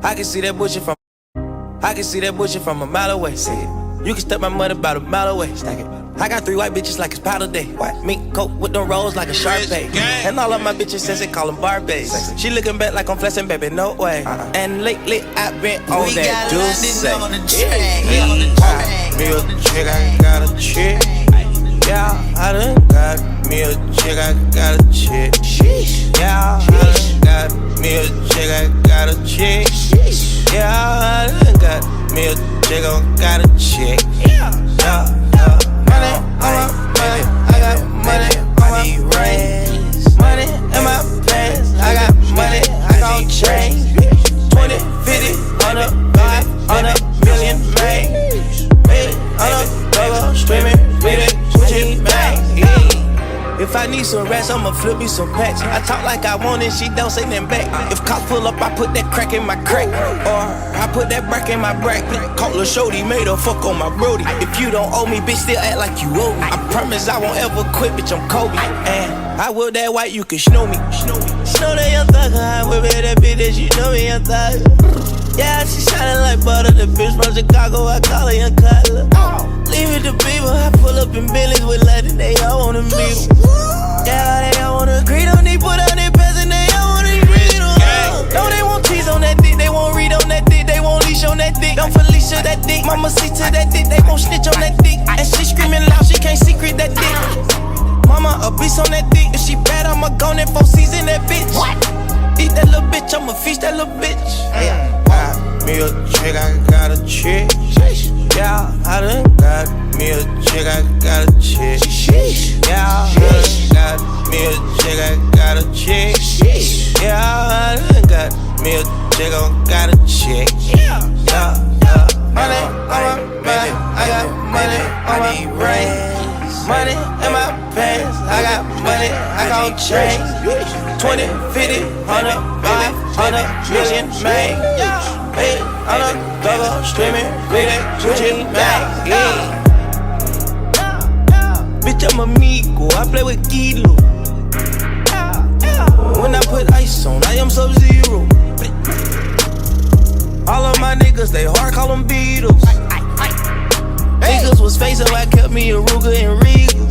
I can see that bullshit from. I can see that bullshit from a mile away. Say it. You can step my money about a mile away. Stack it. I got 3 white bitches like it's powder day. What? Mink coat with them rolls like a Sharpay. And all of my bitches says they call them Barbies. She looking back like I'm flexing, baby, no way. And lately I've been on that juice. Me a chick, I got a chick. Yeah, I done got me a chick, I got a chick. Yeah, I done got me a chick, I got a chick. Yeah, I done got me a chick, I got a chick. Yeah, money on my money, I got money on my rings. Money in my pants, I got money, I got change. 20, 50, 100, 500 million, man. On a double, streaming, reading, switching back. If I need some rats, I'ma flip me some packs. I talk like I want it, she don't say nothing back. If cops pull up, I put that crack in my crack. Or I put that brack in my brack. Call a shorty, made her fuck on my brody. If you don't owe me, bitch, still act like you owe me. I promise I won't ever quit, bitch, I'm Kobe. And I whip that white, you can snow me. Snow that young thug, I whip it, that bitch, that you know me, young thug. Yeah, she shining like butter, the bitch from Chicago, I call her young Cutler. Leave it to people, I pull up in Billy's with Latin, they all wanna meet em. Yeah, they all wanna agree, don't need put out their pants and they all wanna read em. No, they won't tease on that dick, they won't read on that dick, they won't leash on that dick. Don't Felicia that dick, mama see to that dick, they won't snitch on that dick. And she screaming loud, she can't secret that dick. Mama a beast on that dick, if she bad, I'ma go in 4 season that bitch. What? Eat that little bitch, I'ma feast that little bitch. Me a chick, I got a chick. Yeah, I done got me a chick, I got a chick. Yeah, I done got me a chick, I got a chick. Yeah, I done got me a chick, I got a chick. Money on my money, I got money on my rings. Money in my pants, I got money, I got change. 20, 50, 100, 500 million, man. Hey, on a double, streaming, reading, switching back. Bitch, I'm amigo, I play with Kilo. When I put ice on, I am Sub-Zero. All of my niggas, they hard, call them Beatles. Niggas was facing, I kept me a Ruger and Regal.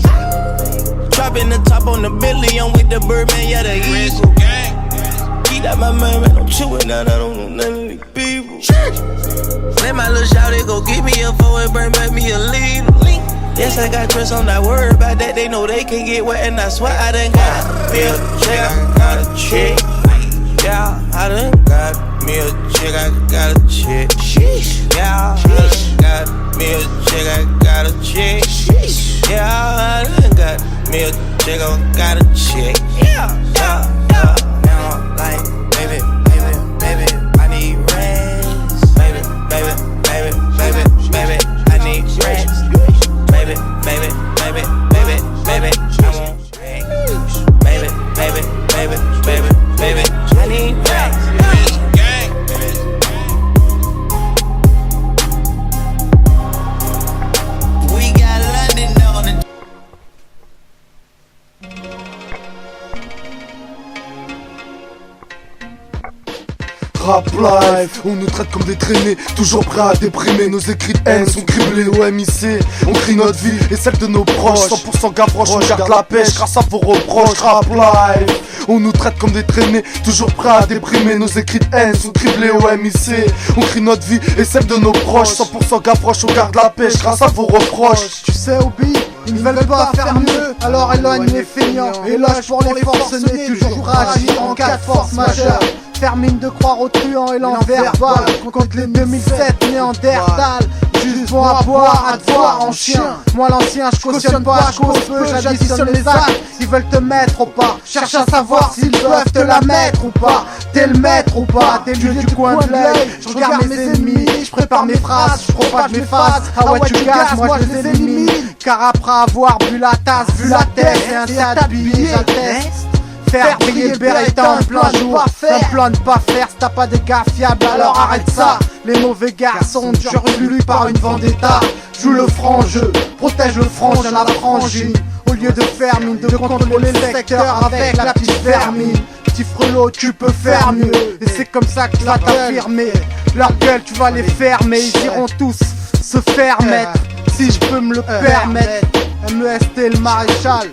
Dropping the top on the Bentley, I'm with the Birdman, yeah, the Eagle. That my man, I'm chewing out, I don't know none of these people. Let my little shawty go get me a 4 and bring back me a lead. Yes, I got trust, I'm not worried about that. They know they can get wet, and I swear I done got me a chick, I got a chick. Yeah, I done got me a chick, I got a chick. Yeah, I done got me a chick, I got a chick. Yeah, I done got me a chick, I got a chick. Yeah. Like, baby, I need rings. Baby, I need rings. Baby, I want rings. Baby, I need rings. We got London on the Rap life, on nous traite comme des traînés, toujours prêts à déprimer. Nos écrits de haine sont criblés au MIC. On crie notre vie et celle de nos proches. 100% gavroche, on garde la pêche grâce à vos reproches. Rap life, on nous traite comme des traînés, toujours prêts à déprimer. Nos écrits de haine sont criblés au MIC. On crie notre vie et celle de nos proches. 100% gavroche, on garde la pêche grâce à vos reproches. Tu sais, Obi, ils ne veulent pas faire mieux, alors éloigne les feignants. Éloge pour les forcenés, toujours agir en cas de force majeure. Termine de croire aux truands et l'enverbal. Contre les 2007 Néandertal. Juste bon à boire, à te voir en chien. Moi l'ancien, je cautionne pas, je cause peu, j'additionne les actes. Ils veulent te mettre ou pas, cherche à savoir s'ils peuvent te la mettre ou pas. T'es le maître ou pas, t'es le du coin de l'œil. Je regarde mes ennemis, je prépare mes phrases, je propage mes phases. Ah ouais tu gazes, moi je les élimine. Car après avoir bu la tasse, vu la tête et un tas de billets, j'atteste. Faire payer le Beretta en plein jour, un plan de pas faire, si t'as pas des gars fiables alors arrête ça. Les mauvais garçons, toujours élus par une vendetta. Joue le franc jeu, protège le franc de la frangine. Au lieu de faire mine, de contrôler le secteur avec la petite vermine. petit frelot, tu peux faire mieux. Et c'est comme ça que tu vas t'affirmer. Leur gueule, tu vas les fermer. Ils iront tous se faire mettre, si je peux me le permettre. MEST le maréchal.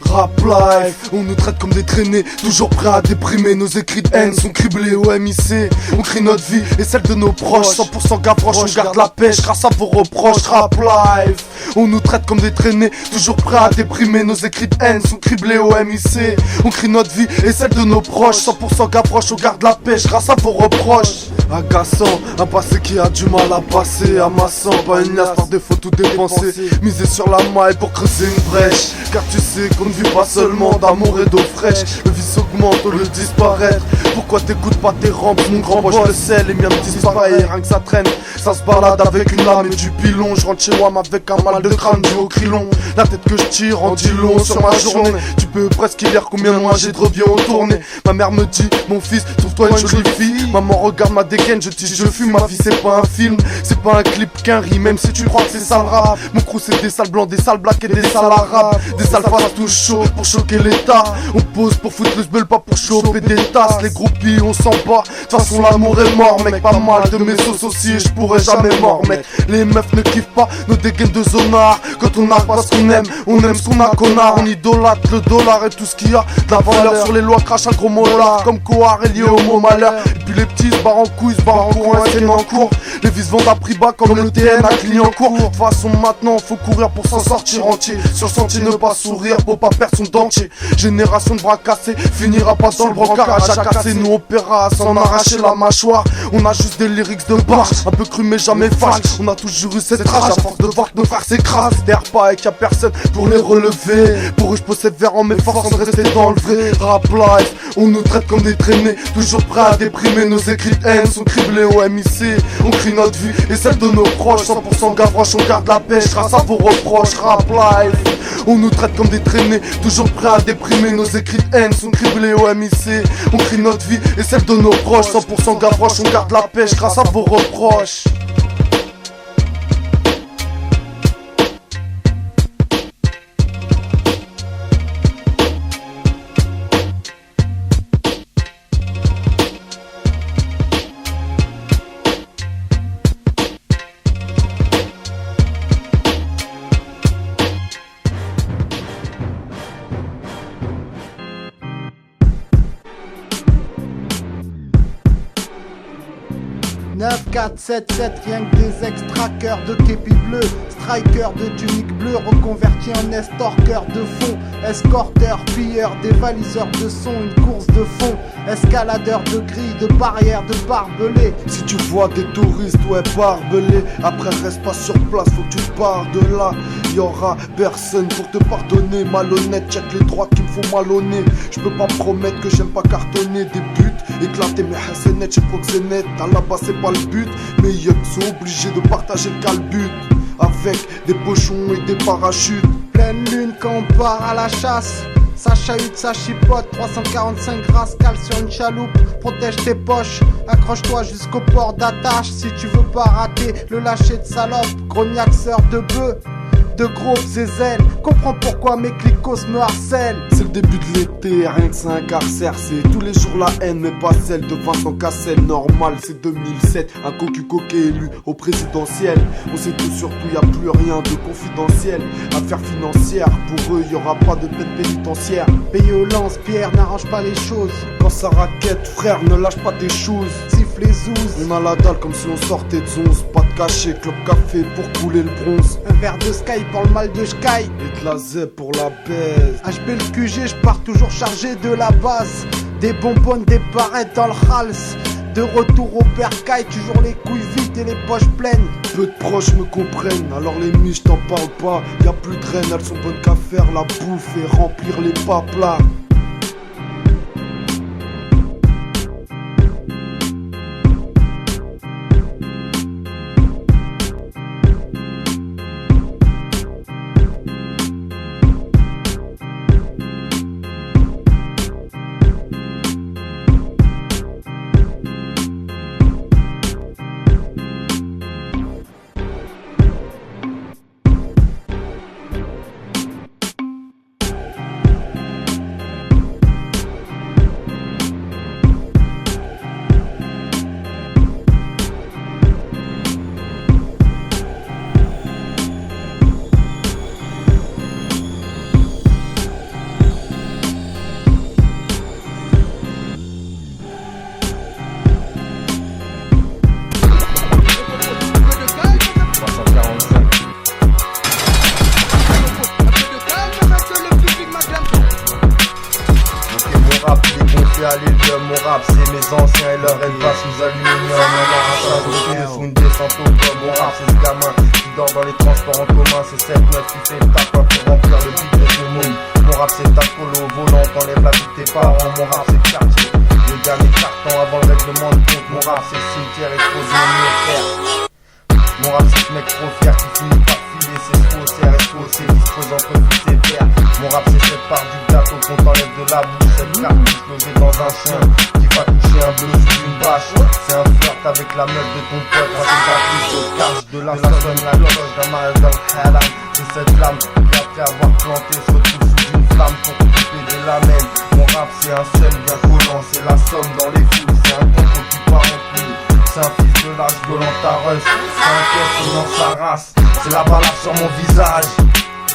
Rap life, on nous traite comme des traînés, toujours prêts à déprimer. Nos écrits de haine sont criblés au MIC. On crie notre vie et celle de nos proches. 100% gavroche, on garde la pêche grâce à vos reproches. Rap life, on nous traite comme des traînés, toujours prêts à déprimer. Nos écrits de haine sont criblés au MIC. On crie notre vie et celle de nos proches. 100% gavroche, on garde la pêche grâce à vos reproches. Agaçant, un passé qui a du mal à passer. Amassant, pas une liasse par défaut tout dépenser. Miser sur la maille pour creuser une brèche. Car tu sais qu'on ne vit pas seulement d'amour et d'eau fraîche. Le vice augmente au lieu de disparaître. Pourquoi t'écoutes pas tes rampes, mon grand boss? Je le sais, les miens me disparaissent. Rien que ça traîne, ça se balade avec une lame et du pilon. Je rentre chez WAM avec un mal de crâne dû au crilon. La tête que je tire en dit long sur ma journée. Tu peux presque lire combien de mois j'ai de reviens au tourné. Ma mère me dit, mon fils, trouve-toi une jolie fille. Maman regarde ma dégaine, je dis je fume. Ma vie c'est pas un film, c'est pas un clip qu'un riz. Même si tu crois que c'est sale rap. Mon crew c'est des sales blancs, des sales blacks et des sales arabes. Des sales faces tout chaud pour choquer l'état. On pose pour foutre le sbeul, pas pour choper des tasses. Les groupies on s'en bat, de toute façon l'amour est mort mec. Pas mal de mes sauces aussi et je pourrais jamais mort mec. Les meufs ne kiffent pas nos dégaines de zonard. Quand on a pas ce qu'on aime, on aime ce qu'on a connard. On idolâtre le dollar et tout ce qu'il y a de la valeur. Sur les lois crache un gros molar comme Coar est lié au mot malheur. Et puis les petits se barrent en couilles, se barrent en courant, un en cours. Les vis vendent à prix bas comme le TN à Clignancourt. De toute façon maintenant faut courir pour s'en sortir entier. Sur le sentier ne pas sourire pour pas perdre son dentier. Génération de bras cassés, finira pas dans le brancard à cassé. Nous on paiera à s'en arracher la mâchoire. On a juste des lyrics de barge, un peu cru mais jamais fâche. On a toujours eu cette rage à force de voir que nos frères s'écrasent. D'air pas et qu'il y a personne pour les relever. Pour eux je possède vers en mes forces sans rester dans le vrai. Rap life, on nous traite comme des traînés, toujours prêts à déprimer. Nos écrits de haine sont criblés au MIC. On crie notre vie et celle de nos proches. 100% gavroche, on garde la pêche grâce à vos reproches. Rap life, on nous traite comme des traînés, toujours prêts à déprimer. Nos écrits de haine sont criblés au MIC. On crie notre vie et celle de nos proches. 100% gavroche, on garde la pêche grâce à vos reproches. « 9, 4, 7, 7, rien que des extra-cœurs de képi bleu. Striker de tunique bleue, reconverti en estorqueur de fond. Escorteur, pilleur, dévaliseur de son, une course de fond. Escaladeur de grilles, de barrières, de barbelés. Si tu vois des touristes, ouais, barbelés. Après reste pas sur place, faut que tu pars de là. Y'aura personne pour te pardonner. Malhonnête, check les droits qui me font malhonner. Je peux pas promettre que j'aime pas cartonner des buts. Éclater mes hassenettes, je crois que c'est net. À la base c'est pas le but, mais yuck, sont obligés de partager le calbut. Avec des pochons et des parachutes. Pleine lune quand on part à la chasse. Ça chahute, ça chipote, 345 grasses, cale sur une chaloupe. Protège tes poches, accroche-toi jusqu'au port d'attache. Si tu veux pas rater le lâcher de salope. Grognac, sœur de bœuf, de gros zézelles. Comprends pourquoi mes clicos me harcèlent. C'est le début de l'été, rien que ça incarcère. C'est tous les jours la haine, mais pas celle de Vincent Cassel. Normal, c'est 2007, un cocu coquet élu au présidentiel. On sait tout, surtout y a plus rien de confidentiel. Affaires financières, pour eux y aura pas de peine pénitentiaire. Payer au lance-pierre n'arrange pas les choses. Quand ça raquette, frère, ne lâche pas tes choses. Siffle les zouzes. On a la dalle comme si on sortait de 11. Pas de cachet, club café pour couler le bronze. Un verre de sky pour le mal de sky. Et de la zeb pour la baise. HB le QG, je pars toujours chargé de la base. Des bonbonnes, des barrettes dans le hals. De retour au bercail, toujours les couilles vides et les poches pleines. Peu de proches me comprennent, alors les miches t'en parle pas. Y'a plus de reines, elles sont bonnes qu'à faire la bouffe et remplir les paplas. passe sous aluminium, un arrachage de pied sous une descente au club. Mon rap c'est ce gamin qui dort dans les transports en commun. C'est 7-9 qui fait le tapin pour remplir le bide de tout le monde. Mon rap c'est ta colo au volant, t'enlèves la vie de tes parents. Mon rap c'est le quartier, le dernier carton avant le règlement de compte. Mon rap c'est le cimetière exposé au mur de terre. Mon rap c'est ce mec trop fier qui finit par filer ses faussaires et faussaires qui se posent entre fils et pères. Mon rap c'est cette part du gâteau qu'on t'enlève de la bouche. Cette cartouche logée dans un chien qui va toucher un bleu sous une bâche. C'est un flirt avec la meuf de ton pote. Moi c'est ta plus au cache de la sonne, la cloche d'un mal dans le haram. C'est cette lame qui après avoir planté se retrouve sous une flamme pour couper des lamelles. Mon rap c'est un seul bien collant, c'est la somme dans les foules. C'est un contrôle qui part en couille. C'est un fils de l'âge violent ta rush. C'est un cœur qui dans sa race. C'est la balade sur mon visage.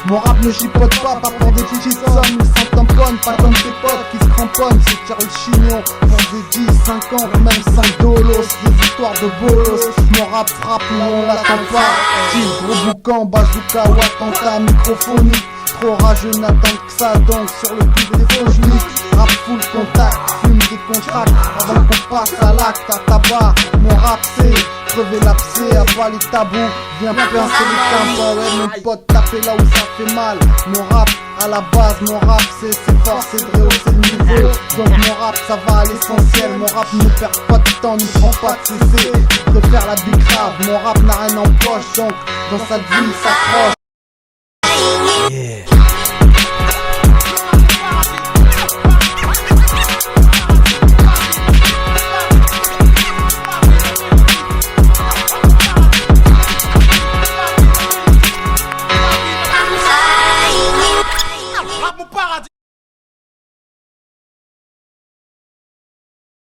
Mon rap ne chipote pas pour des petites sommes. Ils s'en tamponnent, pas comme tes potes qui se cramponnent. Se tirent le chignon pour des 10, 50, même 5 dolos. Des histoires de bolos. Mon rap frappe où on l'attend pas. Style gros boucan, bazooka ou attentat microphonique. Trop rageux n'attend que ça, donc sur le cul des faux juifs. Rap full contact, fume des contracts avant qu'on passe à l'acte, à tabac. Mon rap c'est crever l'abcès, avaler les tabous. Viens pincer les tympans, ouais mon pote, taper là où ça fait mal. Mon rap à la base, mon rap c'est fort, c'est de rehausser le niveau. Donc mon rap ça va à l'essentiel. Mon rap ne perd pas de temps, ne prend pas de cesser de faire la big grave. Mon rap n'a rien en poche, donc dans sa vie il s'accroche. Yeah.